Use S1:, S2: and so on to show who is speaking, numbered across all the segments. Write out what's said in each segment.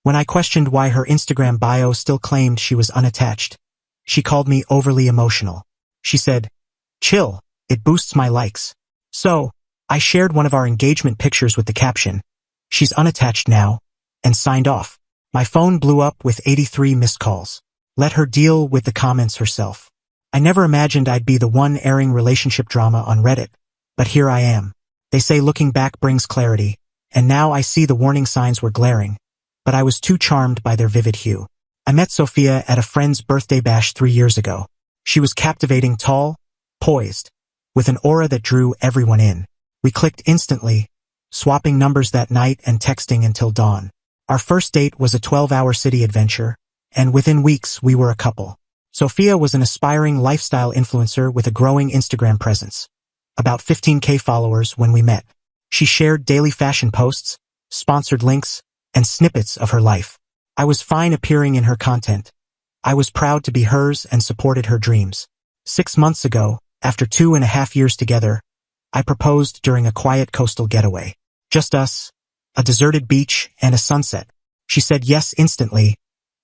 S1: When I questioned why her Instagram bio still claimed she was unattached, she called me overly emotional. She said, "Chill, it boosts my likes." So, I shared one of our engagement pictures with the caption, "She's unattached now," and signed off. My phone blew up with 83 missed calls. Let her deal with the comments herself. I never imagined I'd be the one airing relationship drama on Reddit, but here I am. They say looking back brings clarity, and now I see the warning signs were glaring, but I was too charmed by their vivid hue. I met Sophia at a friend's birthday bash 3 years ago. She was captivating, tall, poised, with an aura that drew everyone in. We clicked instantly, swapping numbers that night and texting until dawn. Our first date was a 12-hour city adventure, and within weeks we were a couple. Sophia was an aspiring lifestyle influencer with a growing Instagram presence. About 15K followers when we met. She shared daily fashion posts, sponsored links, and snippets of her life. I was fine appearing in her content. I was proud to be hers and supported her dreams. 6 months ago, after 2.5 years together, I proposed during a quiet coastal getaway. Just us, a deserted beach, and a sunset. She said yes instantly,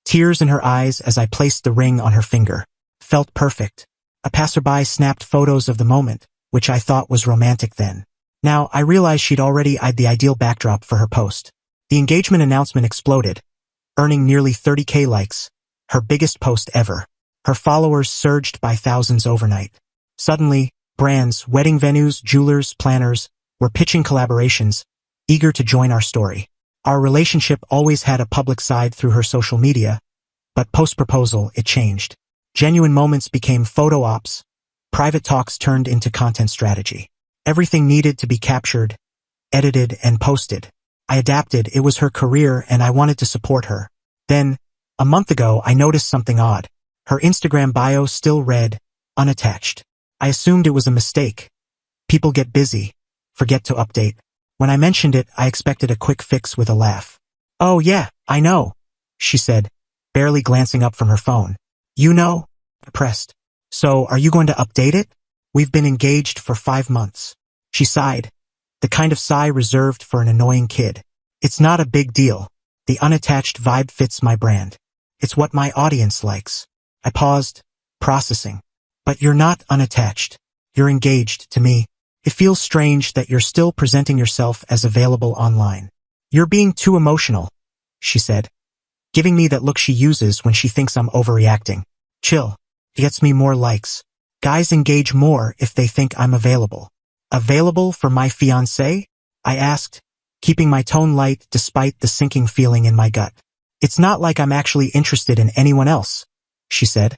S1: tears in her eyes as I placed the ring on her finger. Felt perfect. A passerby snapped photos of the moment, which I thought was romantic then. Now, I realized she'd already eyed the ideal backdrop for her post. The engagement announcement exploded, earning nearly 30K likes, her biggest post ever. Her followers surged by thousands overnight. Suddenly, brands, wedding venues, jewelers, planners, were pitching collaborations, eager to join our story. Our relationship always had a public side through her social media, but post-proposal it changed. Genuine moments became photo ops, private talks turned into content strategy. Everything needed to be captured, edited, and posted. I adapted, it was her career and I wanted to support her. Then, a month ago, I noticed something odd. Her Instagram bio still read, "Unattached." I assumed it was a mistake. People get busy, forget to update. When I mentioned it, I expected a quick fix with a laugh. "Oh yeah, I know," she said, barely glancing up from her phone. "You know?" I pressed. "So, are you going to update it? We've been engaged for 5 months. She sighed, the kind of sigh reserved for an annoying kid. "It's not a big deal. The unattached vibe fits my brand. It's what my audience likes." I paused, processing. "But you're not unattached. You're engaged to me. It feels strange that you're still presenting yourself as available online." "You're being too emotional," she said, giving me that look she uses when she thinks I'm overreacting. "Chill. It gets me more likes. Guys engage more if they think I'm available." "Available for my fiancé?" I asked, keeping my tone light despite the sinking feeling in my gut. "It's not like I'm actually interested in anyone else," she said,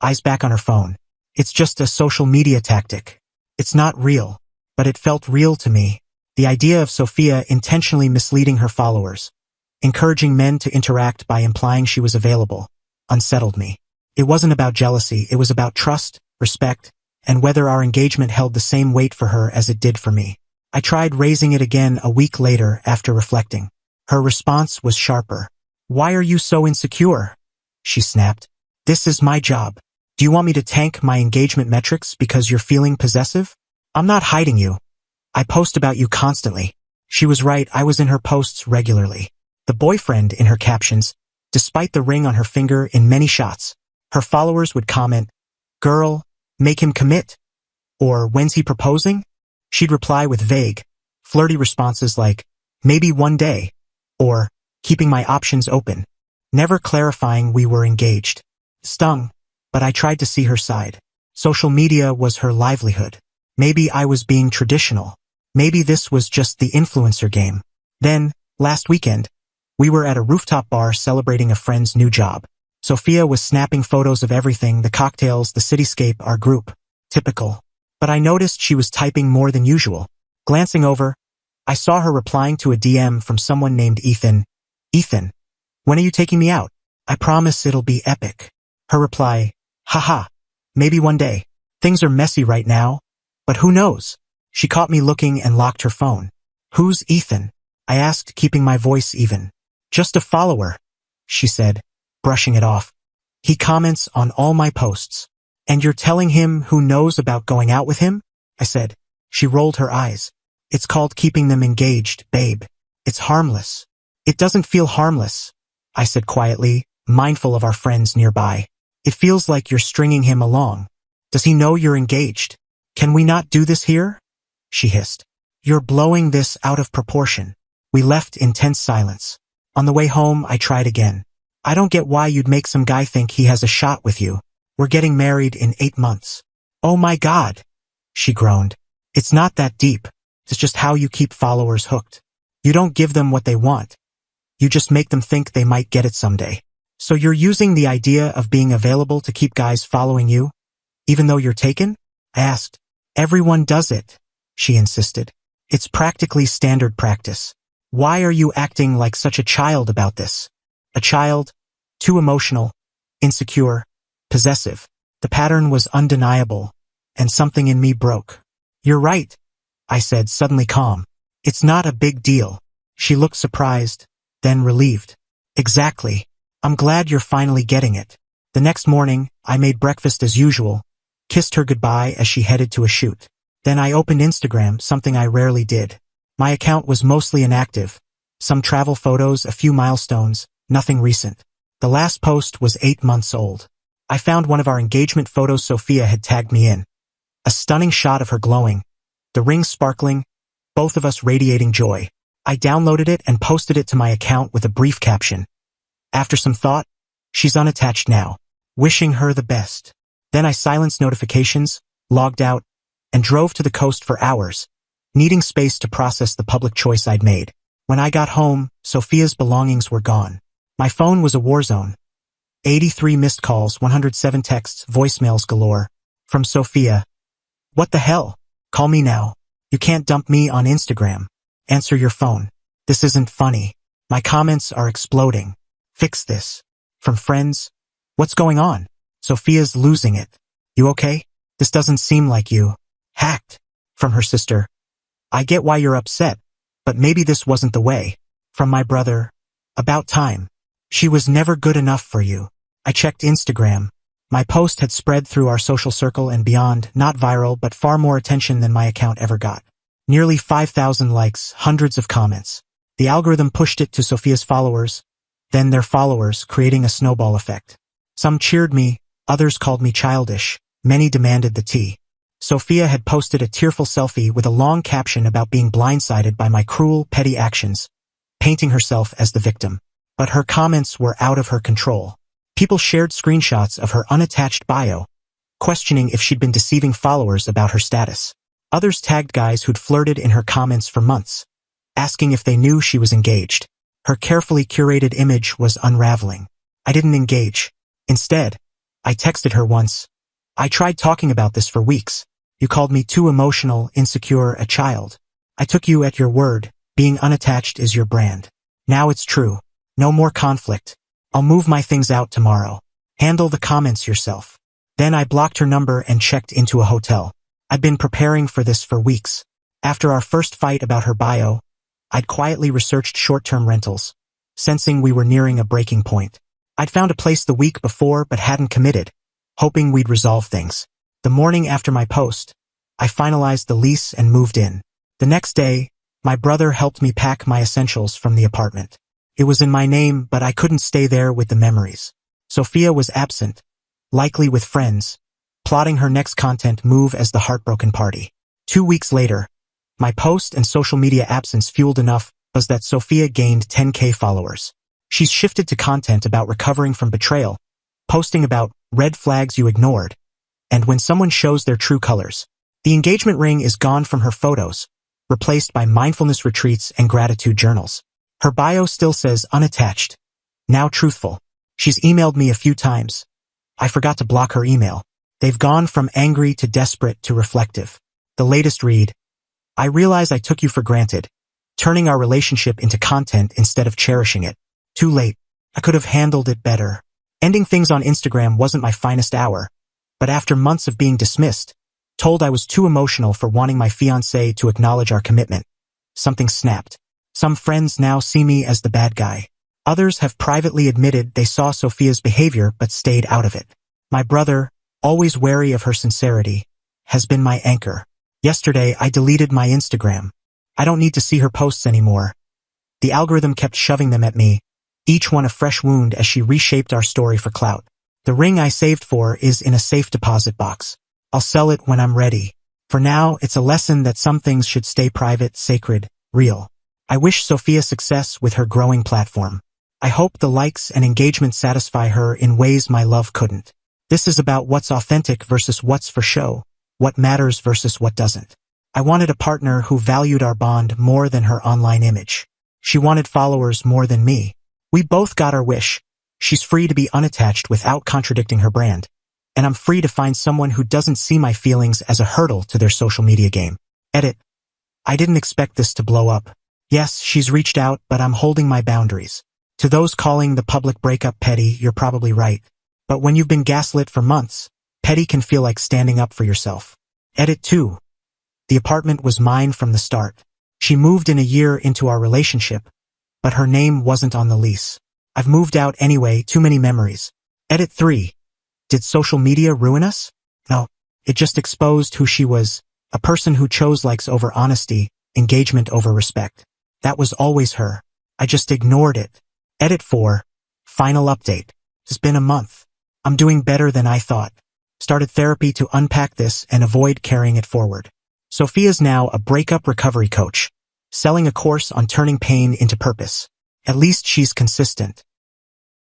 S1: eyes back on her phone. "It's just a social media tactic. It's not real." But it felt real to me. The idea of Sophia intentionally misleading her followers, encouraging men to interact by implying she was available, unsettled me. It wasn't about jealousy, it was about trust, respect, and whether our engagement held the same weight for her as it did for me. I tried raising it again a week later after reflecting. Her response was sharper. "Why are you so insecure?" she snapped. "This is my job. Do you want me to tank my engagement metrics because you're feeling possessive? I'm not hiding you. I post about you constantly." She was right, I was in her posts regularly. The boyfriend in her captions, despite the ring on her finger in many shots. Her followers would comment, "Girl, make him commit," or "When's he proposing?" She'd reply with vague, flirty responses like, "Maybe one day," or "Keeping my options open," never clarifying we were engaged. Stung, but I tried to see her side. Social media was her livelihood. Maybe I was being traditional. Maybe this was just the influencer game. Then, last weekend, we were at a rooftop bar celebrating a friend's new job. Sophia was snapping photos of everything, the cocktails, the cityscape, our group. Typical. But I noticed she was typing more than usual. Glancing over, I saw her replying to a DM from someone named Ethan. "Ethan, when are you taking me out? I promise it'll be epic." Her reply, "Haha, maybe one day. Things are messy right now, but who knows?" She caught me looking and locked her phone. "Who's Ethan?" I asked, keeping my voice even. "Just a follower," she said, brushing it off. "He comments on all my posts." "And you're telling him who knows about going out with him?" I said. She rolled her eyes. "It's called keeping them engaged, babe. It's harmless." "It doesn't feel harmless," I said quietly, mindful of our friends nearby. It feels like you're stringing him along. Does he know you're engaged? Can we not do this here? She hissed. You're blowing this out of proportion. We left in tense silence. On the way home, I tried again. I don't get why you'd make some guy think he has a shot with you. We're getting married in 8 months. Oh my God, she groaned. It's not that deep. It's just how you keep followers hooked. You don't give them what they want. You just make them think they might get it someday. So you're using the idea of being available to keep guys following you, even though you're taken? I asked. Everyone does it, she insisted. It's practically standard practice. Why are you acting like such a child about this? A child? Too emotional, insecure, possessive. The pattern was undeniable, and something in me broke. You're right, I said, suddenly calm. It's not a big deal. She looked surprised, then relieved. Exactly. I'm glad you're finally getting it. The next morning, I made breakfast as usual, kissed her goodbye as she headed to a shoot. Then I opened Instagram, something I rarely did. My account was mostly inactive. Some travel photos, a few milestones, nothing recent. The last post was 8 months old. I found one of our engagement photos Sophia had tagged me in. A stunning shot of her glowing, the ring sparkling, both of us radiating joy. I downloaded it and posted it to my account with a brief caption. After some thought, she's unattached now. Wishing her the best. Then I silenced notifications, logged out, and drove to the coast for hours, needing space to process the public choice I'd made. When I got home, Sophia's belongings were gone. My phone was a war zone. 83 missed calls, 107 texts, voicemails galore. From Sophia. What the hell? Call me now. You can't dump me on Instagram. Answer your phone. This isn't funny. My comments are exploding. Fix this. From friends. What's going on? Sophia's losing it. You okay? This doesn't seem like you. Hacked. From her sister. I get why you're upset, but maybe this wasn't the way. From my brother. About time. She was never good enough for you. I checked Instagram. My post had spread through our social circle and beyond, not viral but far more attention than my account ever got. Nearly 5,000 likes, hundreds of comments. The algorithm pushed it to Sophia's followers, then their followers, creating a snowball effect. Some cheered me, others called me childish, many demanded the tea. Sophia had posted a tearful selfie with a long caption about being blindsided by my cruel, petty actions, painting herself as the victim. But her comments were out of her control. People shared screenshots of her unattached bio, questioning if she'd been deceiving followers about her status. Others tagged guys who'd flirted in her comments for months, asking if they knew she was engaged. Her carefully curated image was unraveling. I didn't engage. Instead, I texted her once. I tried talking about this for weeks. You called me too emotional, insecure, a child. I took you at your word. Being unattached is your brand. Now it's true. No more conflict. I'll move my things out tomorrow. Handle the comments yourself. Then I blocked her number and checked into a hotel. I'd been preparing for this for weeks. After our first fight about her bio, I'd quietly researched short-term rentals, sensing we were nearing a breaking point. I'd found a place the week before but hadn't committed, hoping we'd resolve things. The morning after my post, I finalized the lease and moved in. The next day, my brother helped me pack my essentials from the apartment. It was in my name, but I couldn't stay there with the memories. Sophia was absent, likely with friends, plotting her next content move as the heartbroken party. 2 weeks later, my post and social media absence fueled enough buzz that Sophia gained 10K followers. She's shifted to content about recovering from betrayal, posting about red flags you ignored, and when someone shows their true colors. The engagement ring is gone from her photos, replaced by mindfulness retreats and gratitude journals. Her bio still says unattached, now truthful. She's emailed me a few times. I forgot to block her email. They've gone from angry to desperate to reflective. The latest read, I realize I took you for granted, turning our relationship into content instead of cherishing it. Too late. I could have handled it better. Ending things on Instagram wasn't my finest hour, but after months of being dismissed, told I was too emotional for wanting my fiancé to acknowledge our commitment, something snapped. Some friends now see me as the bad guy. Others have privately admitted they saw Sophia's behavior but stayed out of it. My brother, always wary of her sincerity, has been my anchor. Yesterday, I deleted my Instagram. I don't need to see her posts anymore. The algorithm kept shoving them at me, each one a fresh wound as she reshaped our story for clout. The ring I saved for is in a safe deposit box. I'll sell it when I'm ready. For now, it's a lesson that some things should stay private, sacred, real. I wish Sophia success with her growing platform. I hope the likes and engagement satisfy her in ways my love couldn't. This is about what's authentic versus what's for show, what matters versus what doesn't. I wanted a partner who valued our bond more than her online image. She wanted followers more than me. We both got our wish. She's free to be unattached without contradicting her brand. And I'm free to find someone who doesn't see my feelings as a hurdle to their social media game. Edit. I didn't expect this to blow up. Yes, she's reached out, but I'm holding my boundaries. To those calling the public breakup petty, you're probably right. But when you've been gaslit for months, petty can feel like standing up for yourself. Edit 2. The apartment was mine from the start. She moved in a year into our relationship, but her name wasn't on the lease. I've moved out anyway, too many memories. Edit 3. Did social media ruin us? No, it just exposed who she was, a person who chose likes over honesty, engagement over respect. That was always her. I just ignored it. Edit 4. Final update. It's been a month. I'm doing better than I thought. Started therapy to unpack this and avoid carrying it forward. Sophia's now a breakup recovery coach, selling a course on turning pain into purpose. At least she's consistent.